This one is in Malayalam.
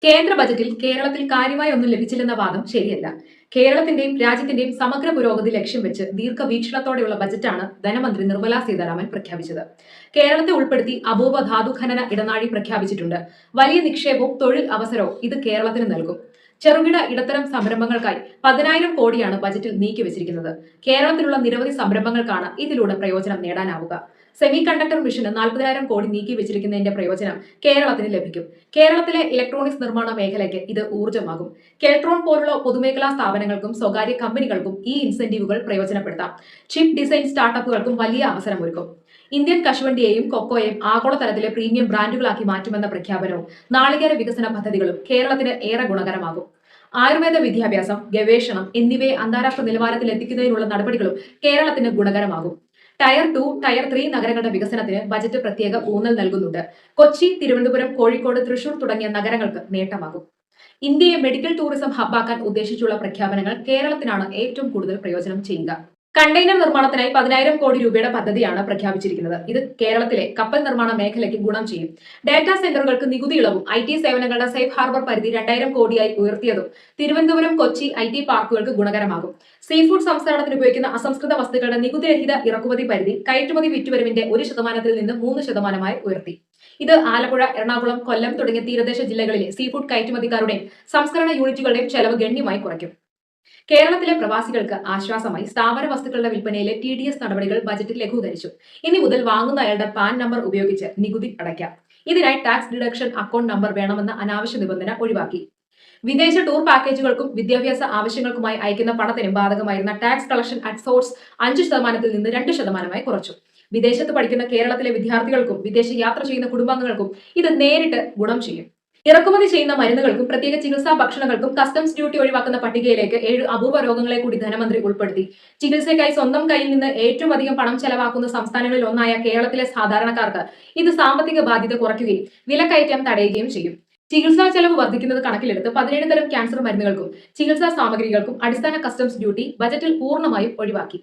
കേന്ദ്ര ബജറ്റിൽ കേരളത്തിൽ കാര്യമായി ഒന്നും ലഭിച്ചില്ലെന്ന വാദം ശരിയല്ല. കേരളത്തിന്റെയും രാജ്യത്തിന്റെയും സമഗ്ര പുരോഗതി ലക്ഷ്യം വെച്ച് ദീർഘവീക്ഷണത്തോടെയുള്ള ബജറ്റാണ് ധനമന്ത്രി നിർമ്മലാ സീതാരാമൻ പ്രഖ്യാപിച്ചത്. കേരളത്തെ ഉൾപ്പെടുത്തി അപൂർവ ധാതുഖനന ഇടനാഴി പ്രഖ്യാപിച്ചിട്ടുണ്ട്. വലിയ നിക്ഷേപവും തൊഴിൽ അവസരവും ഇത് കേരളത്തിന് നൽകും. ചെറുകിട ഇടത്തരം സംരംഭങ്ങൾക്കായി 10,000 കോടിയാണ് ബജറ്റിൽ നീക്കിവച്ചിരിക്കുന്നത്. കേരളത്തിലുള്ള നിരവധി സംരംഭങ്ങൾക്കാണ് ഇതിലൂടെ പ്രയോജനം നേടാനാവുക. സെമി കണ്ടക്ടർ മിഷന് 40,000 കോടി നീക്കി വെച്ചിരിക്കുന്നതിന്റെ പ്രയോജനം കേരളത്തിന് ലഭിക്കും. കേരളത്തിലെ ഇലക്ട്രോണിക്സ് നിർമ്മാണ മേഖലയ്ക്ക് ഇത് ഊർജ്ജമാകും. കെൽട്രോൺ പോലുള്ള പൊതുമേഖലാ സ്ഥാപനങ്ങൾക്കും സ്വകാര്യ കമ്പനികൾക്കും ഈ ഇൻസെന്റീവുകൾ പ്രയോജനപ്പെടുത്താം. ചിപ്പ് ഡിസൈൻ സ്റ്റാർട്ടപ്പുകൾക്കും വലിയ അവസരമൊരുക്കും. ഇന്ത്യൻ കശുവണ്ടിയെയും കൊക്കോയെയും ആഗോളതലത്തിലെ പ്രീമിയം ബ്രാൻഡുകളാക്കി മാറ്റുമെന്ന പ്രഖ്യാപനവും നാളികേര വികസന പദ്ധതികളും കേരളത്തിന് ഏറെ ഗുണകരമാകും. ആയുർവേദ വിദ്യാഭ്യാസം, ഗവേഷണം എന്നിവയെ അന്താരാഷ്ട്ര നിലവാരത്തിൽ എത്തിക്കുന്നതിനുള്ള നടപടികളും കേരളത്തിന് ഗുണകരമാകും. ടയർ 2, ടയർ 3 നഗരങ്ങളുടെ വികസനത്തിന് ബജറ്റ് പ്രത്യേക ഊന്നൽ നൽകുന്നുണ്ട്. കൊച്ചി, തിരുവനന്തപുരം, കോഴിക്കോട്, തൃശൂർ തുടങ്ങിയ നഗരങ്ങൾക്ക് നേട്ടമാകും. ഇന്ത്യയെ മെഡിക്കൽ ടൂറിസം ഹബ്ബാക്കാൻ ഉദ്ദേശിച്ചുള്ള പ്രഖ്യാപനങ്ങൾ കേരളത്തിനാണ് ഏറ്റവും കൂടുതൽ പ്രയോജനം ചെയ്യുക. കണ്ടെയ്നർ നിർമ്മാണത്തിനായി 10,000 കോടി രൂപയുടെ പദ്ധതിയാണ് പ്രഖ്യാപിച്ചിരിക്കുന്നത്. ഇത് കേരളത്തിലെ കപ്പൽ നിർമ്മാണ മേഖലയ്ക്ക് ഗുണം ചെയ്യും. ഡാറ്റാ സെന്ററുകൾക്ക് നികുതി ഇളവും IT സേവനങ്ങളുടെ സേഫ് ഹാർബർ പരിധി 2,000 കോടിയായി ഉയർത്തിയതും തിരുവനന്തപുരം, കൊച്ചി IT പാർക്കുകൾക്ക് ഗുണകരമാകും. സീഫുഡ് സംസ്കരണത്തിന് ഉപയോഗിക്കുന്ന അസംസ്കൃത വസ്തുക്കളുടെ നികുതിരഹിത ഇറക്കുമതി പരിധി കയറ്റുമതി വിറ്റുവരവിന്റെ 1% നിന്ന് 3% ഉയർത്തി. ഇത് ആലപ്പുഴ, എറണാകുളം, കൊല്ലം തുടങ്ങിയ തീരദേശ ജില്ലകളിലെ സീഫുഡ് കയറ്റുമതിക്കാരുടെയും സംസ്കരണ യൂണിറ്റുകളുടെയും ചെലവ് ഗണ്യമായി കുറയ്ക്കും. കേരളത്തിലെ പ്രവാസികൾക്ക് ആശ്വാസമായി സ്ഥാവര വസ്തുക്കളുടെ വിൽപ്പനയിലെ TDS നടപടികൾ ബജറ്റിൽ ലഘൂകരിച്ചു. ഇനി മുതൽ വാങ്ങുന്നയാളുടെ പാൻ നമ്പർ ഉപയോഗിച്ച് നികുതി അടയ്ക്കാം. ഇതിനായി ടാക്സ് ഡിഡക്ഷൻ അക്കൗണ്ട് നമ്പർ വേണമെന്ന അനാവശ്യ നിബന്ധന ഒഴിവാക്കി. വിദേശ ടൂർ പാക്കേജുകൾക്കും വിദ്യാഭ്യാസ ആവശ്യങ്ങൾക്കുമായി അയക്കുന്ന പണത്തിനും ബാധകമായിരുന്ന ടാക്സ് കളക്ഷൻ അറ്റ് സോഴ്സ് 5% നിന്ന് 2% കുറച്ചു. വിദേശത്ത് പഠിക്കുന്ന കേരളത്തിലെ വിദ്യാർത്ഥികൾക്കും വിദേശ യാത്ര ചെയ്യുന്ന കുടുംബാംഗങ്ങൾക്കും ഇത് നേരിട്ട് ഗുണം ചെയ്യും. ഇറക്കുമതി ചെയ്യുന്ന മരുന്നുകൾക്കും പ്രത്യേക ചികിത്സാ ഭക്ഷണങ്ങൾക്കും കസ്റ്റംസ് ഡ്യൂട്ടി ഒഴിവാക്കുന്ന പട്ടികയിലേക്ക് 7 അപൂർവ രോഗങ്ങളെ കൂടി ധനമന്ത്രി ഉൾപ്പെടുത്തി. ചികിത്സയ്ക്കായി സ്വന്തം കയ്യിൽ നിന്ന് ഏറ്റവും അധികം പണം ചെലവാക്കുന്ന സംസ്ഥാനങ്ങളിൽ ഒന്നായ കേരളത്തിലെ സാധാരണക്കാർക്ക് ഇത് സാമ്പത്തിക ബാധ്യത കുറയ്ക്കുകയും വിലക്കയറ്റം തടയുകയും ചെയ്യും. ചികിത്സാ ചെലവ് വർദ്ധിക്കുന്നത് കണക്കിലെടുത്ത് 17 തരം ക്യാൻസർ മരുന്നുകൾക്കും ചികിത്സാ സാമഗ്രികൾക്കും അടിസ്ഥാന കസ്റ്റംസ് ഡ്യൂട്ടി ബജറ്റിൽ പൂർണ്ണമായും ഒഴിവാക്കി.